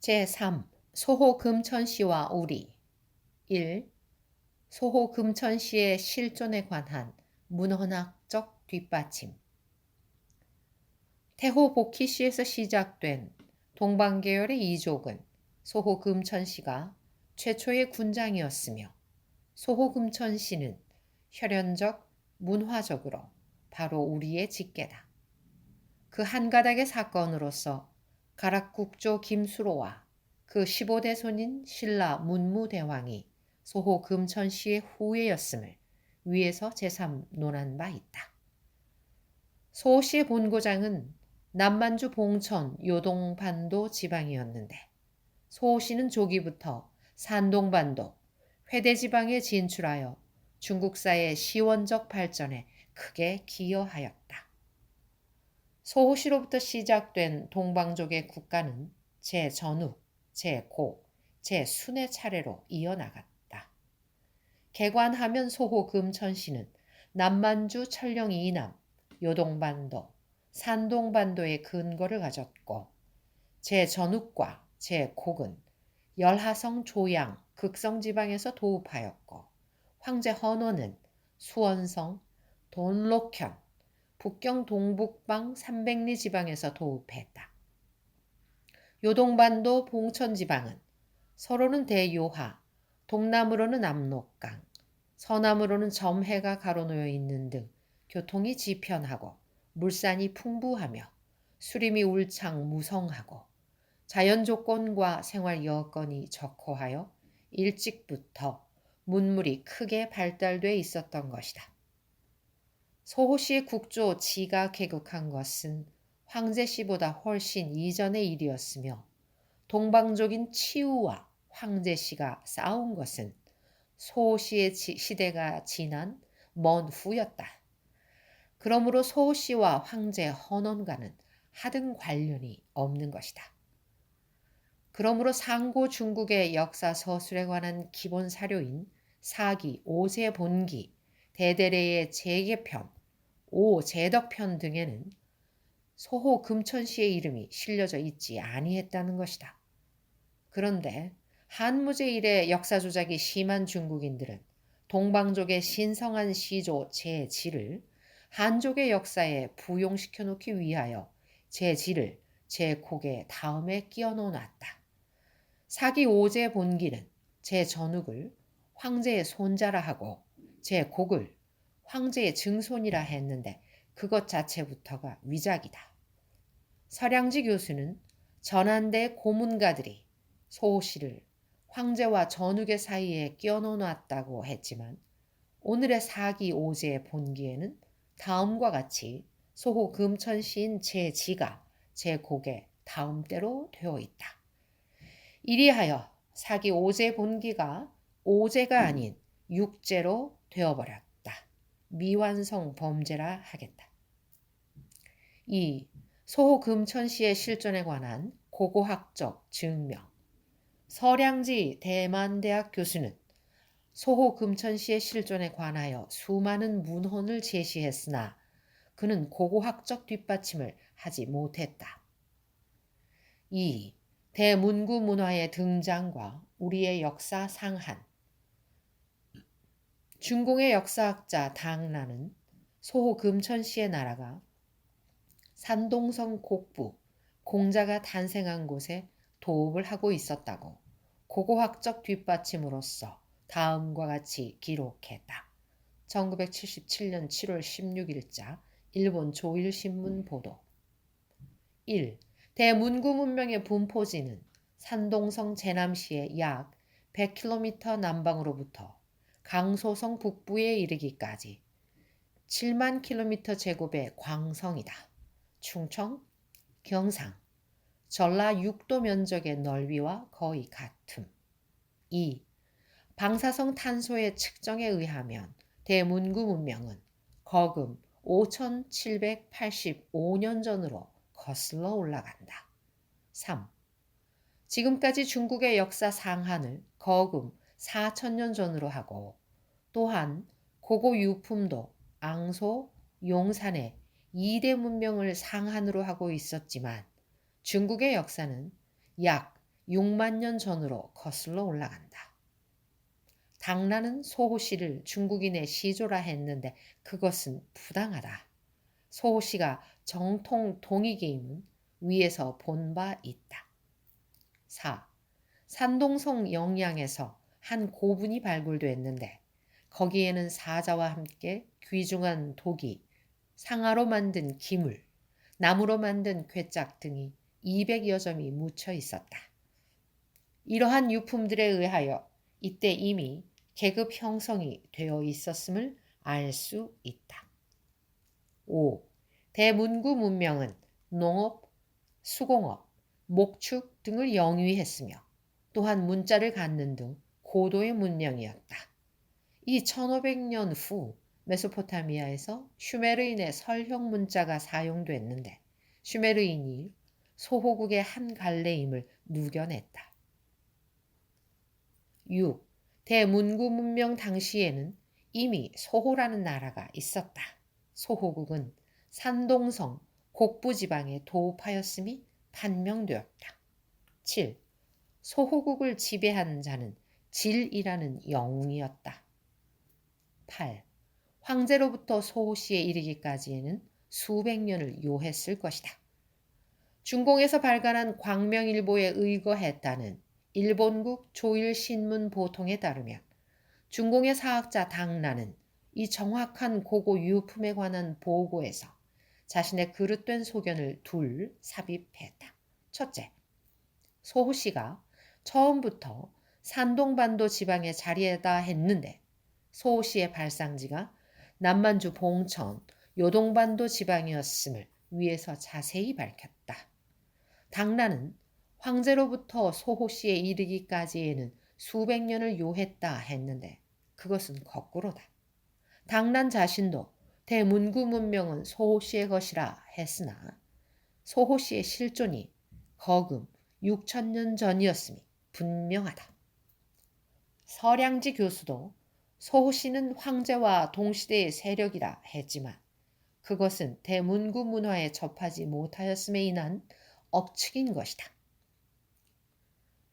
제3. 소호 금천시와 우리 1. 소호 금천시의 실존에 관한 문헌학적 뒷받침. 태호 복희시에서 시작된 동방계열의 이족은 소호 금천시가 최초의 군장이었으며, 소호 금천시는 혈연적, 문화적으로 바로 우리의 직계다. 그 한 가닥의 사건으로서 가락국조 김수로와 그 15대 손인 신라 문무대왕이 소호 금천시의 후예였음을 위에서 제3 논한 바 있다. 소호시의 본고장은 남만주 봉천 요동반도 지방이었는데, 소호시는 조기부터 산동반도, 회대지방에 진출하여 중국사의 시원적 발전에 크게 기여하였다. 소호시로부터 시작된 동방족의 국가는 제전욱, 제고, 제순의 차례로 이어나갔다. 개관하면 소호 금천시는 남만주 천령 이남, 요동반도, 산동반도의 근거를 가졌고, 제전욱과 제곡은 열하성 조양, 극성지방에서 도읍하였고, 황제 헌원은 수원성, 돈록현, 북경 동북방 300리 지방에서 도읍했다. 요동반도 봉천지방은 서로는 대요하, 동남으로는 압록강, 서남으로는 점해가 가로놓여 있는 등 교통이 지편하고 물산이 풍부하며 수림이 울창 무성하고 자연 조건과 생활 여건이 적호하여 일찍부터 문물이 크게 발달돼 있었던 것이다. 소호시의 국조 지가 개국한 것은 황제시보다 훨씬 이전의 일이었으며, 동방족인 치우와 황제시가 싸운 것은 소호시의 시대가 지난 먼 후였다. 그러므로 소호시와 황제 헌원과는 하등 관련이 없는 것이다. 그러므로 상고 중국의 역사 서술에 관한 기본 사료인 사기, 오세 본기, 대대래의 재개편, 오제덕편 등에는 소호 금천시의 이름이 실려져 있지 아니했다는 것이다. 그런데 한무제 이래 역사 조작이 심한 중국인들은 동방족의 신성한 시조 제지를 한족의 역사에 부용시켜 놓기 위하여 제지를 제곡의 다음에 끼워 넣어놨다. 사기 오제 본기는 제전욱을 황제의 손자라 하고 제곡을 황제의 증손이라 했는데, 그것 자체부터가 위작이다. 설양지 교수는 전한대 고문가들이 소호시를 황제와 전욱의 사이에 끼워넣어놨다고 했지만, 오늘의 사기 오제의 본기에는 다음과 같이 소호 금천시인 제지가 제곡의 다음대로 되어 있다. 이리하여 사기 오제 본기가 오제가 아닌 육제로 되어버렸다. 미완성 범죄라 하겠다. 2. 소호 금천시의 실존에 관한 고고학적 증명. 설양지 대만대학 교수는 소호 금천시의 실존에 관하여 수많은 문헌을 제시했으나 그는 고고학적 뒷받침을 하지 못했다. 2. 대문구 문화의 등장과 우리의 역사 상한. 중공의 역사학자 당란은 소호 금천시의 나라가 산동성 곡부, 공자가 탄생한 곳에 도읍을 하고 있었다고 고고학적 뒷받침으로써 다음과 같이 기록했다. 1977년 7월 16일자 일본 조일신문 보도. 1. 대문구 문명의 분포지는 산동성 제남시의 약 100km 남방으로부터 강소성 북부에 이르기까지 7만 km 제곱의 광성이다. 충청, 경상, 전라 6도 면적의 넓이와 거의 같음. 2. 방사성 탄소의 측정에 의하면 대문구 문명은 거금 5785년 전으로 거슬러 올라간다. 3. 지금까지 중국의 역사 상한을 거금 4000년 전으로 하고, 또한 고고 유품도 앙소, 용산의 2대 문명을 상한으로 하고 있었지만, 중국의 역사는 약 6만 년 전으로 거슬러 올라간다. 당나는 소호씨를 중국인의 시조라 했는데 그것은 부당하다. 소호씨가 정통 동이게임은 위에서 본 바 있다. 4. 산동성 영양에서 한 고분이 발굴됐는데 거기에는 사자와 함께 귀중한 독이, 상아로 만든 기물, 나무로 만든 궤짝 등이 200여 점이 묻혀 있었다. 이러한 유품들에 의하여 이때 이미 계급 형성이 되어 있었음을 알 수 있다. 5. 대문구 문명은 농업, 수공업, 목축 등을 영위했으며 또한 문자를 갖는 등 고도의 문명이었다. 이 1500년 후 메소포타미아에서 슈메르인의 설형 문자가 사용됐는데 슈메르인이 소호국의 한 갈래임을 누겨냈다. 6. 대문구 문명 당시에는 이미 소호라는 나라가 있었다. 소호국은 산동성 곡부지방에 도읍하였음이 판명되었다. 7. 소호국을 지배한 자는 질이라는 영웅이었다. 8. 황제로부터 소호시에 이르기까지에는 수백 년을 요했을 것이다. 중공에서 발간한 광명일보에 의거했다는 일본국 조일신문 보통에 따르면 중공의 사학자 당나는 이 정확한 고고 유품에 관한 보고에서 자신의 그릇된 소견을 둘 삽입했다. 첫째, 소호씨가 처음부터 산동반도 지방에 자리에다 했는데 소호씨의 발상지가 남만주 봉천 요동반도 지방이었음을 위에서 자세히 밝혔다. 당나는 황제로부터 소호씨에 이르기까지에는 수백 년을 요했다 했는데 그것은 거꾸로다. 당난 자신도 대문구 문명은 소호씨의 것이라 했으나 소호씨의 실존이 거금 6천년 전이었음이 분명하다. 서량지 교수도 소호씨는 황제와 동시대의 세력이라 했지만 그것은 대문구 문화에 접하지 못하였음에 인한 억측인 것이다.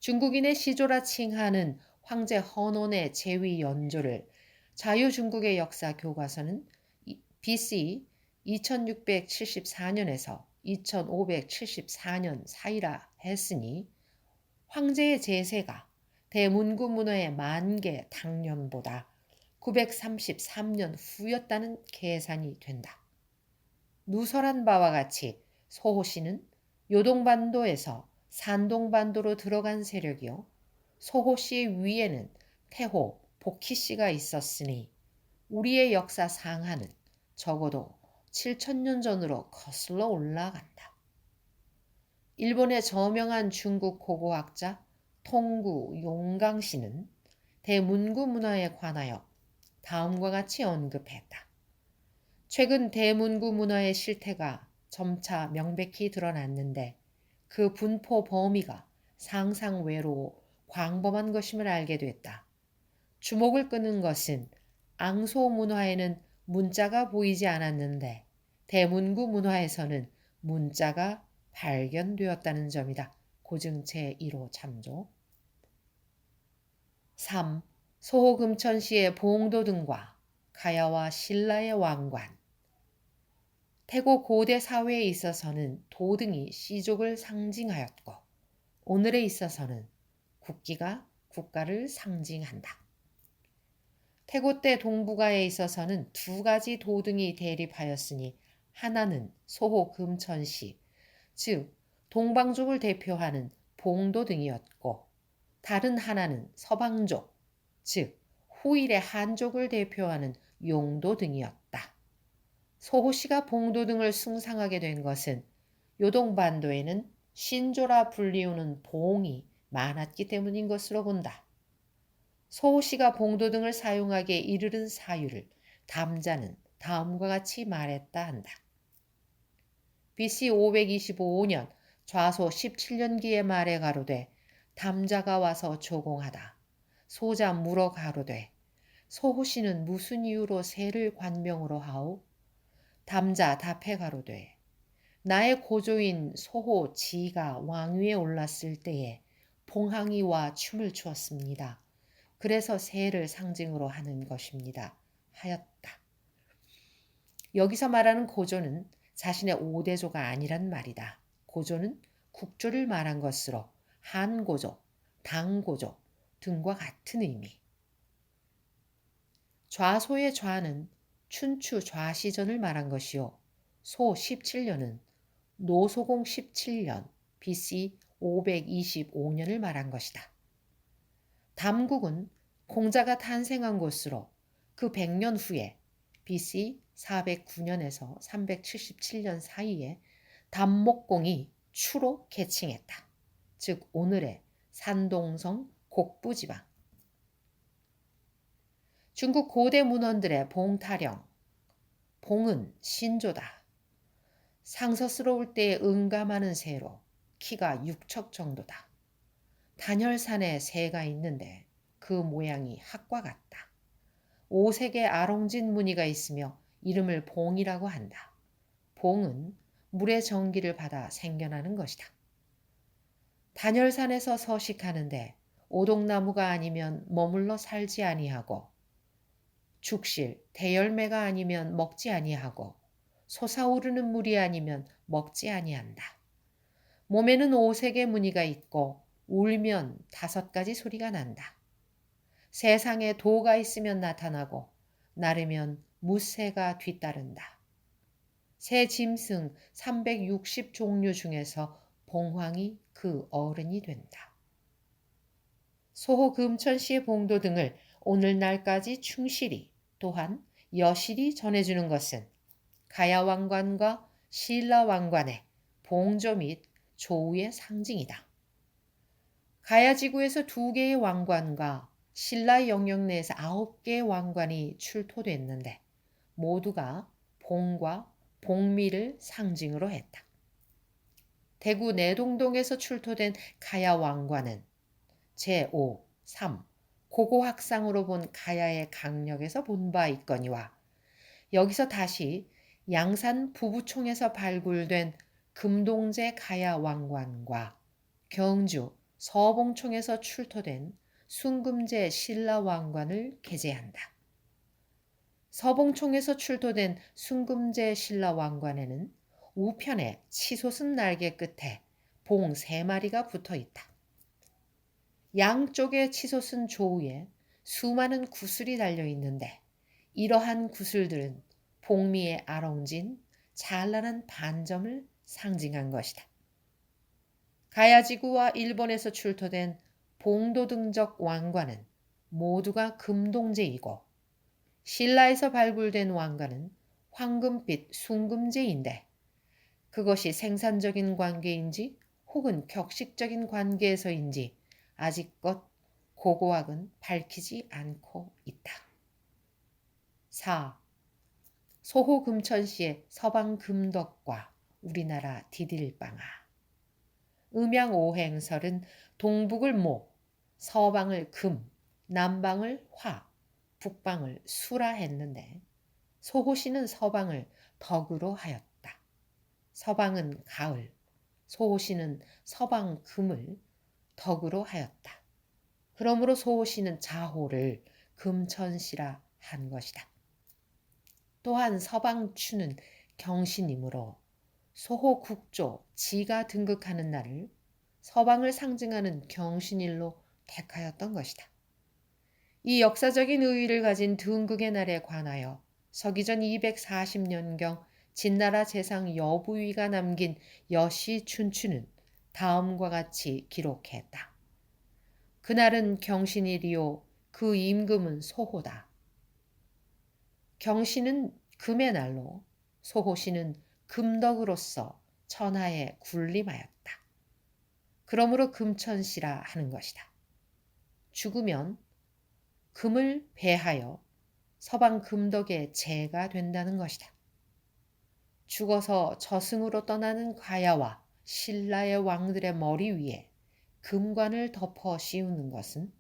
중국인의 시조라 칭하는 황제 헌원의 제위 연조를 자유중국의 역사 교과서는 BC 2674년에서 2574년 사이라 했으니 황제의 제세가 대문구 문화의 만개 당년보다 933년 후였다는 계산이 된다. 누설한 바와 같이 소호씨는 요동반도에서 산동반도로 들어간 세력이요. 소호씨 위에는 태호, 복희씨가 있었으니 우리의 역사 상하는 적어도 7천년 전으로 거슬러 올라간다. 일본의 저명한 중국 고고학자 통구 용강씨는 대문구 문화에 관하여 다음과 같이 언급했다. 최근 대문구 문화의 실태가 점차 명백히 드러났는데 그 분포 범위가 상상 외로 광범한 것임을 알게 됐다. 주목을 끄는 것은 앙소 문화에는 문자가 보이지 않았는데 대문구 문화에서는 문자가 발견되었다는 점이다. 고증 제1호 참조. 3. 소호금천시의 봉도등과 가야와 신라의 왕관. 태고 고대 사회에 있어서는 도등이 씨족을 상징하였고 오늘에 있어서는 국기가 국가를 상징한다. 태고 때 동북아에 있어서는 두 가지 도등이 대립하였으니 하나는 소호 금천시, 즉 동방족을 대표하는 봉도등이었고 다른 하나는 서방족, 즉 후일의 한족을 대표하는 용도등이었다. 소호씨가 봉도등을 숭상하게 된 것은 요동반도에는 신조라 불리우는 봉이 많았기 때문인 것으로 본다. 소호씨가 봉도등을 사용하기에 이르른 사유를 담자는 다음과 같이 말했다 한다. BC 525년 좌소 17년기의 말에 가로되 담자가 와서 조공하다. 소자 물어 가로되 소호씨는 무슨 이유로 새를 관명으로 하오? 담자 답해 가로되 나의 고조인 소호 지가 왕위에 올랐을 때에 봉황이와 춤을 추었습니다. 그래서 새를 상징으로 하는 것입니다. 하였다. 여기서 말하는 고조는 자신의 오대조가 아니란 말이다. 고조는 국조를 말한 것으로 한고조, 당고조 등과 같은 의미. 좌소의 좌는 춘추 좌시전을 말한 것이요. 소 17년은 노소공 17년 BC 525년을 말한 것이다. 담국은 공자가 탄생한 곳으로 그 100년 후에 BC 409년에서 377년 사이에 담목공이 추로 개칭했다. 즉 오늘의 산동성 곡부지방. 중국 고대 문헌들의 봉타령. 봉은 신조다. 상서스러울 때에 응감하는 새로 키가 6척 정도다. 단열산에 새가 있는데 그 모양이 학과 같다. 5색의 아롱진 무늬가 있으며 이름을 봉이라고 한다. 봉은 물의 전기를 받아 생겨나는 것이다. 단열산에서 서식하는데 오동나무가 아니면 머물러 살지 아니하고 죽실, 대열매가 아니면 먹지 아니하고 솟아오르는 물이 아니면 먹지 아니한다. 몸에는 5색의 무늬가 있고 울면 5가지 소리가 난다. 세상에 도가 있으면 나타나고 나르면 무새가 뒤따른다. 새 짐승 360종류 중에서 봉황이 그 어른이 된다. 소호 금천시의 봉도 등을 오늘날까지 충실히 또한 여실히 전해주는 것은 가야왕관과 신라왕관의 봉조 및 조우의 상징이다. 가야지구에서 2개의 왕관과 신라 영역 내에서 9개의 왕관이 출토됐는데 모두가 봉과 봉미를 상징으로 했다. 대구 내동동에서 출토된 가야왕관은 제5, 3 고고학상으로 본 가야의 강력에서 본 바 있거니와 여기서 다시 양산 부부총에서 발굴된 금동제 가야왕관과 경주 서봉총에서 출토된 순금제 신라왕관을 게재한다. 서봉총에서 출토된 순금제 신라왕관에는 우편에 치솟은 날개 끝에 봉 3마리가 붙어 있다. 양쪽의 치솟은 조우에 수많은 구슬이 달려 있는데 이러한 구슬들은 봉미의 아롱진, 찬란한 반점을 상징한 것이다. 가야지구와 일본에서 출토된 봉도등적 왕관은 모두가 금동제이고 신라에서 발굴된 왕관은 황금빛 순금제인데 그것이 생산적인 관계인지 혹은 격식적인 관계에서인지 아직껏 고고학은 밝히지 않고 있다. 4. 소호 금천시의 서방 금덕과 우리나라 디딜방아. 음양오행설은 동북을 모, 서방을 금, 남방을 화, 북방을 수라 했는데 소호시는 서방을 덕으로 하였다. 서방은 가을, 소호시는 서방 금을 덕으로 하였다. 그러므로 소호시는 자호를 금천시라 한 것이다. 또한 서방추는 경신이므로 소호 국조 지가 등극하는 날을 서방을 상징하는 경신일로 택하였던 것이다. 이 역사적인 의의를 가진 등극의 날에 관하여 서기전 240년경 진나라 재상 여부위가 남긴 여시춘추는 다음과 같이 기록했다. 그날은 경신일이요 그 임금은 소호다. 경신은 금의 날로 소호시는 금덕으로서 천하에 군림하였다. 그러므로 금천시라 하는 것이다. 죽으면 금을 배하여 서방 금덕의 제가 된다는 것이다. 죽어서 저승으로 떠나는 가야와 신라의 왕들의 머리 위에 금관을 덮어 씌우는 것은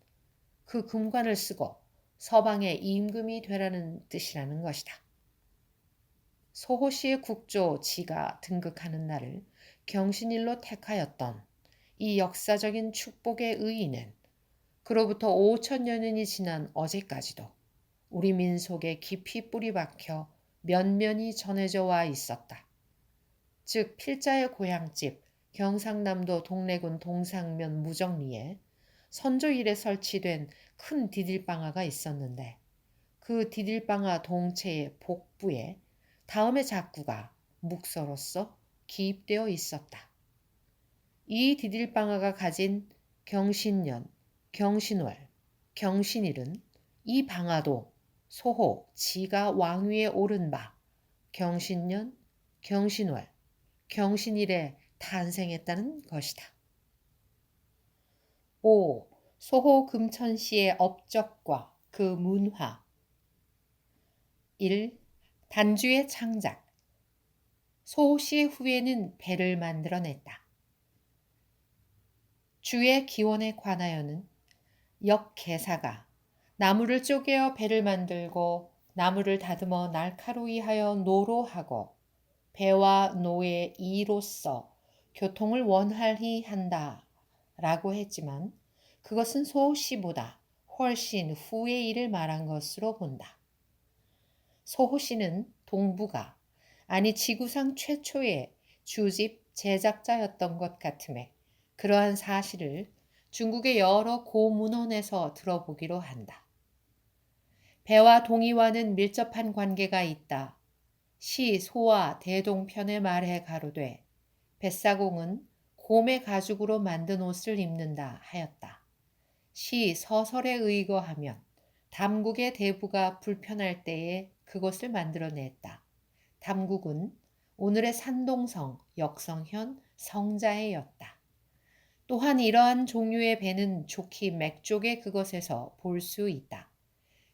그 금관을 쓰고 서방의 임금이 되라는 뜻이라는 것이다. 소호시의 국조 지가 등극하는 날을 경신일로 택하였던 이 역사적인 축복의 의의는 그로부터 5천여 년이 지난 어제까지도 우리 민속에 깊이 뿌리박혀 면면이 전해져 와 있었다. 즉 필자의 고향집 경상남도 동래군 동상면 무정리에 선조 일에 설치된 큰 디딜방아가 있었는데 그 디딜방아 동체의 복부에 다음의 작구가 묵서로서 기입되어 있었다. 이 디딜방아가 가진 경신년, 경신월, 경신일은 이 방아도 소호 지가 왕위에 오른 바 경신년, 경신월, 경신일에 탄생했다는 것이다. 5. 소호 금천시의 업적과 그 문화 1. 단주의 창작 소호시의 후예는 배를 만들어냈다. 주의 기원에 관하여는 역개사가 나무를 쪼개어 배를 만들고 나무를 다듬어 날카로이 하여 노로 하고 배와 노의 이로써 교통을 원활히 한다 라고 했지만 그것은 소호시보다 훨씬 후의 일을 말한 것으로 본다. 소호시는 동부가 아니 지구상 최초의 주집 제작자였던 것 같음에 그러한 사실을 중국의 여러 고문헌에서 들어보기로 한다. 배와 동이와는 밀접한 관계가 있다. 시 소와 대동편의 말에 가로되 뱃사공은 곰의 가죽으로 만든 옷을 입는다 하였다. 시 서설에 의거하면 담국의 대부가 불편할 때에 그것을 만들어냈다. 담국은 오늘의 산동성, 역성현, 성자해였다. 또한 이러한 종류의 배는 좋기 맥족의 그것에서 볼 수 있다.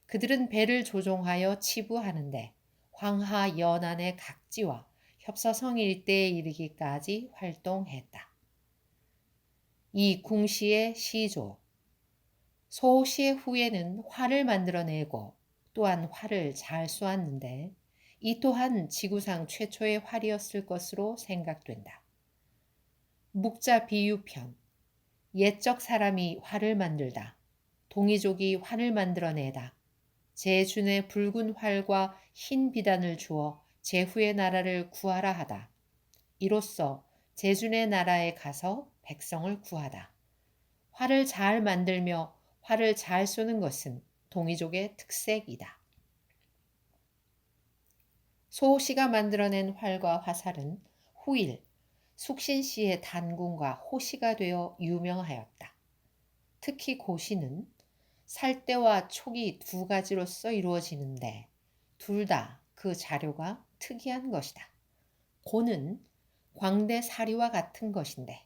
그들은 배를 조종하여 치부하는데 황하 연안의 각지와 협서성 일대에 이르기까지 활동했다. 이 궁시의 시조 소호시의 후예는 활을 만들어내고 또한 활을 잘 쏘았는데 이 또한 지구상 최초의 활이었을 것으로 생각된다. 묵자 비유편 옛적 사람이 활을 만들다. 동이족이 활을 만들어내다. 제준의 붉은 활과 흰 비단을 주어 제후의 나라를 구하라 하다. 이로써 제준의 나라에 가서 백성을 구하다. 활을 잘 만들며 활을 잘 쏘는 것은 동이족의 특색이다. 소호시가 만들어낸 활과 화살은 후일 숙신시의 단군과 호시가 되어 유명하였다. 특히 고시는 살대와 촉이 두 가지로서 이루어지는데 둘 다 그 자료가 특이한 것이다. 고는 광대 사리와 같은 것인데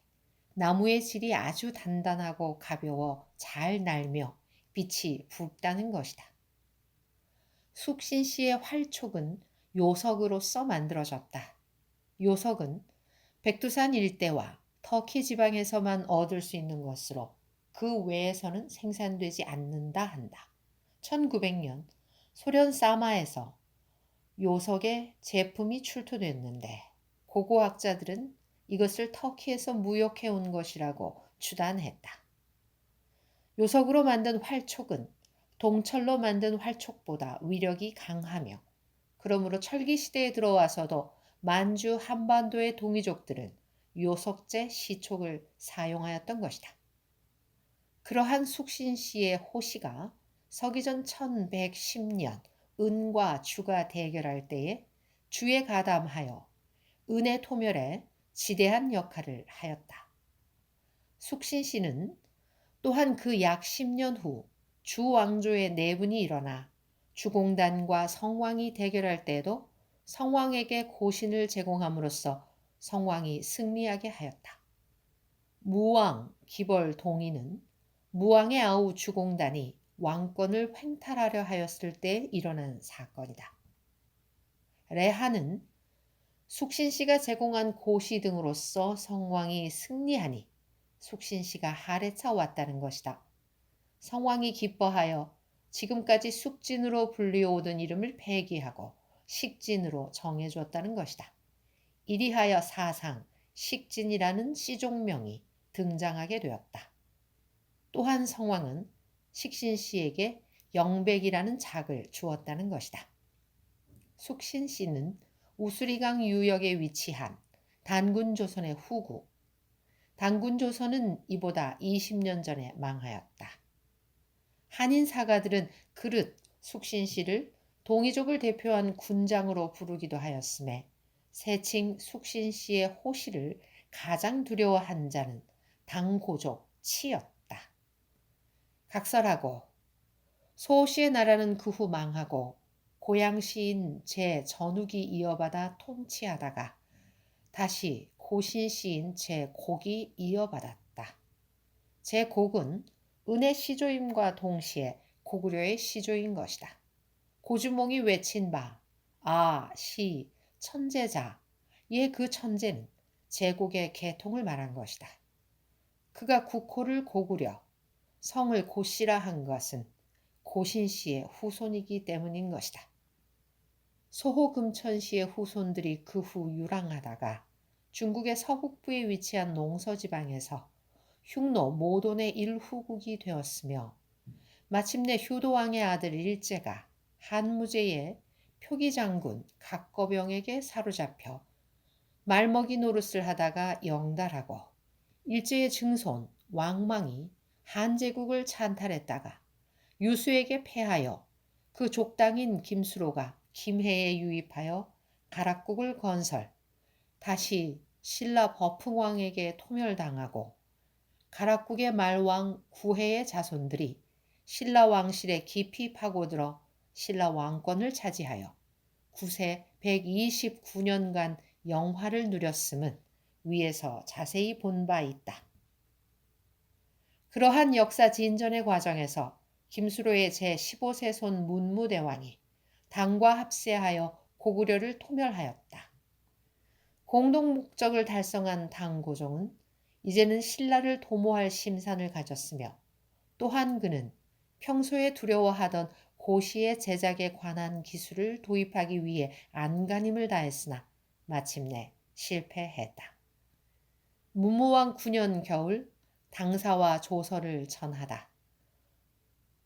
나무의 질이 아주 단단하고 가벼워 잘 날며 빛이 붉다는 것이다. 숙신시의 활촉은 요석으로서 만들어졌다. 요석은 백두산 일대와 터키 지방에서만 얻을 수 있는 것으로 그 외에서는 생산되지 않는다 한다. 1900년 소련 사마에서 요석의 제품이 출토됐는데 고고학자들은 이것을 터키에서 무역해 온 것이라고 추단했다. 요석으로 만든 활촉은 동철로 만든 활촉보다 위력이 강하며 그러므로 철기 시대에 들어와서도 만주 한반도의 동이족들은 요석제 시촉을 사용하였던 것이다. 그러한 숙신시의 호시가 서기전 1110년 은과 주가 대결할 때에 주에 가담하여 은의 토멸에 지대한 역할을 하였다. 숙신시는 또한 그 약 10년 후 주왕조의 내분이 일어나 주공단과 성왕이 대결할 때에도 성왕에게 고신을 제공함으로써 성왕이 승리하게 하였다. 무왕 기벌 동의는 무왕의 아우 주공단이 왕권을 횡탈하려 하였을 때 일어난 사건이다. 레하는 숙신시가 제공한 고시 등으로써 성왕이 승리하니 숙신시가 하례차 왔다는 것이다. 성왕이 기뻐하여 지금까지 숙진으로 불리오던 이름을 폐기하고 식진으로 정해주었다는 것이다. 이리하여 사상 식진이라는 시종명이 등장하게 되었다. 또한 성왕은 식신씨에게 영백이라는 작을 주었다는 것이다. 숙신씨는 우수리강 유역에 위치한 단군조선의 후구. 단군조선은 이보다 20년 전에 망하였다. 한인 사가들은 그릇 숙신씨를 동이족을 대표한 군장으로 부르기도 하였음에 세칭 숙신씨의 호시를 가장 두려워한 자는 당고족 치였다. 각설하고 소씨의 나라는 그 후 망하고 고양시인 제전욱이 이어받아 통치하다가 다시 고신시인 제곡이 이어받았다. 제곡은 은의 시조임과 동시에 고구려의 시조인 것이다. 고주몽이 외친 바 시, 천재자, 그 천재는 제곡의 계통을 말한 것이다. 그가 국호를 고구려, 성을 고씨라 한 것은 고신씨의 후손이기 때문인 것이다. 소호금천씨의 후손들이 그 후 유랑하다가 중국의 서북부에 위치한 농서지방에서 흉노 모돈의 일후국이 되었으며 마침내 효도왕의 아들 일제가 한무제의 표기장군 각거병에게 사로잡혀 말먹이 노릇을 하다가 영달하고 일제의 증손 왕망이 한제국을 찬탈했다가 유수에게 패하여 그 족당인 김수로가 김해에 유입하여 가락국을 건설, 다시 신라 버풍왕에게 토멸당하고 가락국의 말왕 구해의 자손들이 신라 왕실에 깊이 파고들어 신라 왕권을 차지하여 구세 129년간 영화를 누렸음은 위에서 자세히 본 바 있다. 그러한 역사 진전의 과정에서 김수로의 제15세손 문무대왕이 당과 합세하여 고구려를 토멸하였다. 공동 목적을 달성한 당고종은 이제는 신라를 도모할 심산을 가졌으며 또한 그는 평소에 두려워하던 고시의 제작에 관한 기술을 도입하기 위해 안간힘을 다했으나 마침내 실패했다. 문무왕 9년 겨울 당사와 조서를 전하다.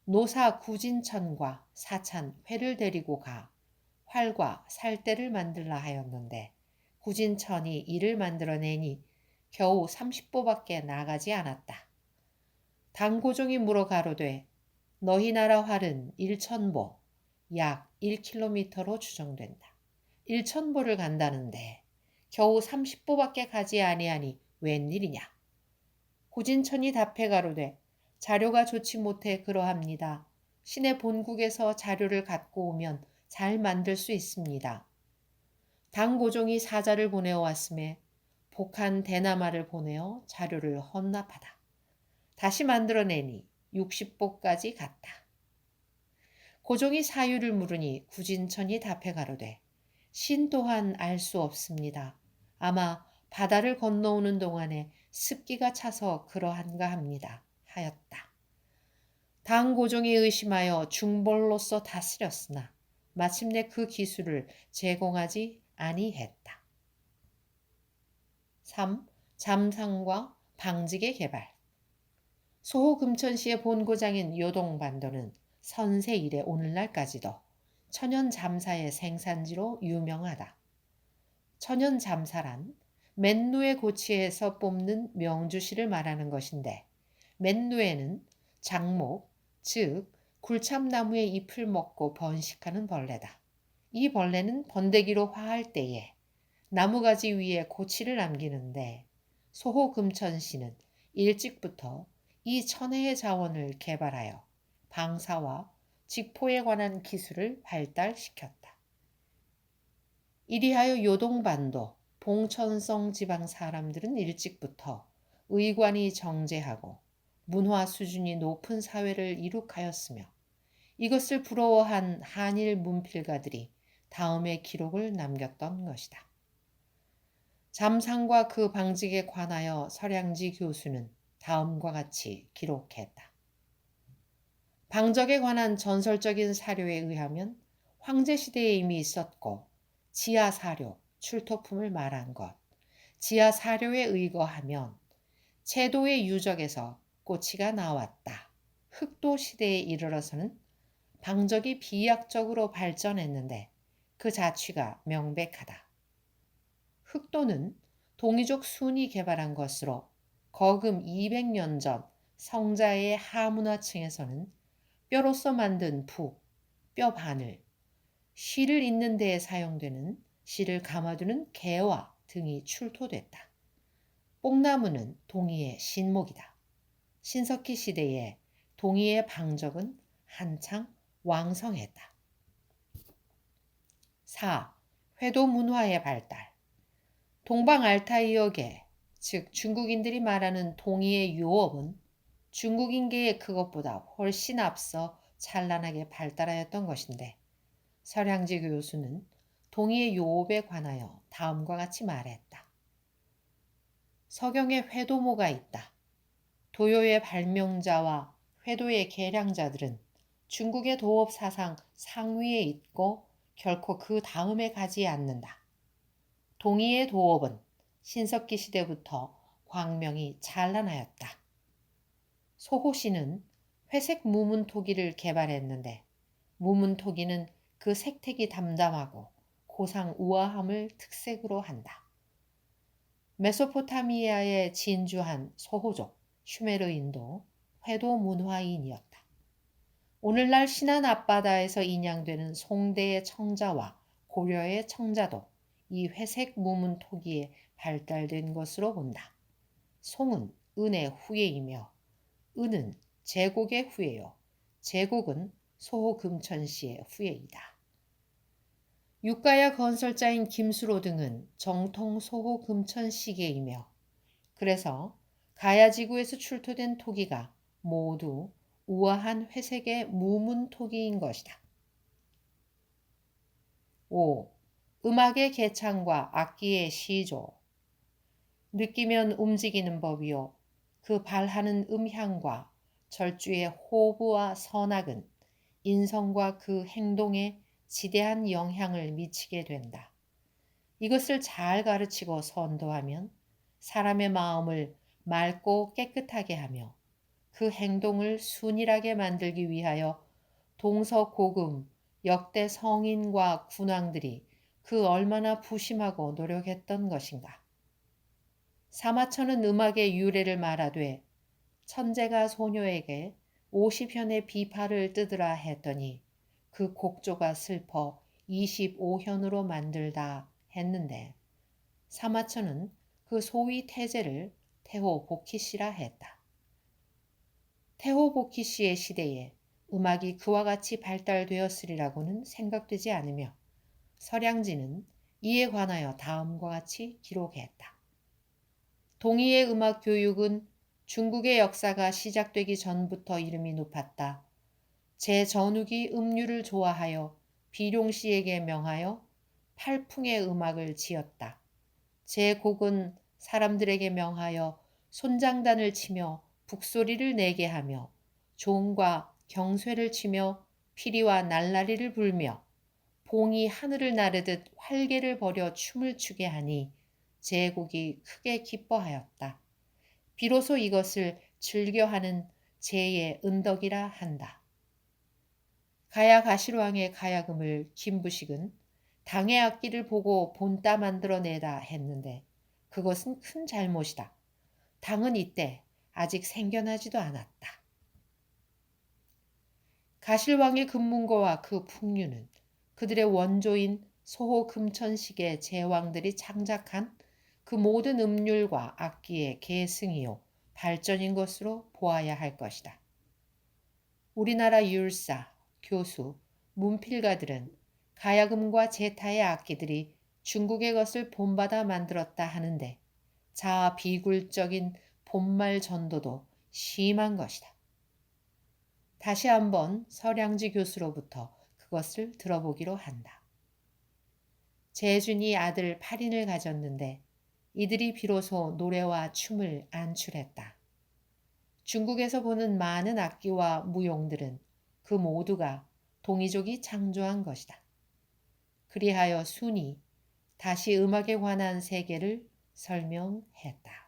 노사 구진천과 사찬 회를 데리고 가 활과 살대를 만들라 하였는데 구진천이 이를 만들어내니 겨우 30보밖에 나가지 않았다. 당고종이 물어 가로되 너희 나라 활은 1,000보, 약 1km로 추정된다. 1,000보를 간다는데 겨우 30보밖에 가지 아니하니 웬일이냐. 구진천이 답해 가로되 자료가 좋지 못해 그러합니다. 신의 본국에서 자료를 갖고 오면 잘 만들 수 있습니다. 당고종이 사자를 보내어왔음에 복한 대나마를 보내어 자료를 헌납하다. 다시 만들어내니 60보까지 갔다. 고종이 사유를 물으니 구진천이 답해 가로되 신 또한 알 수 없습니다. 아마 바다를 건너오는 동안에 습기가 차서 그러한가 합니다. 하였다. 당고종이 의심하여 중벌로서 다스렸으나 마침내 그 기술을 제공하지 아니했다. 3. 잠상과 방직의 개발. 소호금천시의 본고장인 요동반도는 선세 이래 오늘날까지도 천연잠사의 생산지로 유명하다. 천연잠사란 맨누에 고치에서 뽑는 명주실을 말하는 것인데 맨누에는 장목, 즉 굴참나무의 잎을 먹고 번식하는 벌레다. 이 벌레는 번데기로 화할 때에 나무가지 위에 고치를 남기는데 소호금천시는 일찍부터 이 천혜의 자원을 개발하여 방사와 직포에 관한 기술을 발달시켰다. 이리하여 요동반도, 봉천성 지방 사람들은 일찍부터 의관이 정제하고 문화 수준이 높은 사회를 이룩하였으며 이것을 부러워한 한일 문필가들이 다음의 기록을 남겼던 것이다. 잠상과 그 방직에 관하여 서량지 교수는 다음과 같이 기록했다. 방적에 관한 전설적인 사료에 의하면 황제시대에 이미 있었고 지하사료, 출토품을 말한 것, 지하사료에 의거하면 채도의 유적에서 꼬치가 나왔다. 흑도 시대에 이르러서는 방적이 비약적으로 발전했는데 그 자취가 명백하다. 흑도는 동이족 순이 개발한 것으로 거금 200년 전 성자의 하문화층에서는 뼈로서 만든 부, 뼈 바늘, 실을 잇는 데에 사용되는 실을 감아두는 개와 등이 출토됐다. 뽕나무는 동이의 신목이다. 신석기 시대에 동이의 방적은 한창 왕성했다. 4. 회도 문화의 발달. 동방 알타이어계, 즉 중국인들이 말하는 동이의 요업은 중국인계의 그것보다 훨씬 앞서 찬란하게 발달하였던 것인데 설향지 교수는 동이의 요업에 관하여 다음과 같이 말했다. 서경에 회도모가 있다. 도요의 발명자와 회도의 계량자들은 중국의 도업 사상 상위에 있고 결코 그 다음에 가지 않는다. 동이의 도업은 신석기 시대부터 광명이 찬란하였다. 소호씨는 회색 무문토기를 개발했는데 무문토기는 그 색택이 담담하고 고상 우아함을 특색으로 한다. 메소포타미아에 진주한 소호족 슈메르인도 회도 문화인이었다. 오늘날 신안 앞바다에서 인양되는 송대의 청자와 고려의 청자도 이 회색 무문 토기에 발달된 것으로 본다. 송은 은의 후예이며 은은 제곡의 후예요. 제곡은 소호금천시의 후예이다. 육가야 건설자인 김수로 등은 정통 소호금천시계이며 그래서 가야지구에서 출토된 토기가 모두 우아한 회색의 무문 토기인 것이다. 5. 음악의 개창과 악기의 시조. 느끼면 움직이는 법이요. 그 발하는 음향과 절주의 호부와 선악은 인성과 그 행동에 지대한 영향을 미치게 된다. 이것을 잘 가르치고 선도하면 사람의 마음을 맑고 깨끗하게 하며 그 행동을 순일하게 만들기 위하여 동서고금 역대 성인과 군왕들이 그 얼마나 부심하고 노력했던 것인가. 사마천은 음악의 유래를 말하되 천재가 소녀에게 50현의 비파를 뜯으라 했더니 그 곡조가 슬퍼 25현으로 만들다 했는데 사마천은 그 소위 태제를 태호복희씨라 했다. 태호복희씨의 시대에 음악이 그와 같이 발달되었으리라고는 생각되지 않으며 설향지는 이에 관하여 다음과 같이 기록했다. 동이의 음악 교육은 중국의 역사가 시작되기 전부터 이름이 높았다. 제전욱이 음류를 좋아하여 비룡씨에게 명하여 팔풍의 음악을 지었다. 제곡은 사람들에게 명하여 손장단을 치며 북소리를 내게 하며 종과 경쇠를 치며 피리와 날라리를 불며 봉이 하늘을 나르듯 활개를 벌여 춤을 추게 하니 제곡이 크게 기뻐하였다. 비로소 이것을 즐겨하는 제의 은덕이라 한다. 가야 가실왕의 가야금을 김부식은 당의 악기를 보고 본따 만들어내다 했는데 그것은 큰 잘못이다. 당은 이때 아직 생겨나지도 않았다. 가실왕의 금문고와 그 풍류는 그들의 원조인 소호 금천식의 제왕들이 창작한 그 모든 음률과 악기의 계승이요 발전인 것으로 보아야 할 것이다. 우리나라 율사, 교수, 문필가들은 가야금과 제타의 악기들이 중국의 것을 본받아 만들었다 하는데 자아 비굴적인 본말 전도도 심한 것이다. 다시 한번 설향지 교수로부터 그것을 들어보기로 한다. 재준이 아들 8인을 가졌는데 이들이 비로소 노래와 춤을 안출했다. 중국에서 보는 많은 악기와 무용들은 그 모두가 동이족이 창조한 것이다. 그리하여 순이 다시 음악에 관한 세계를 설명했다.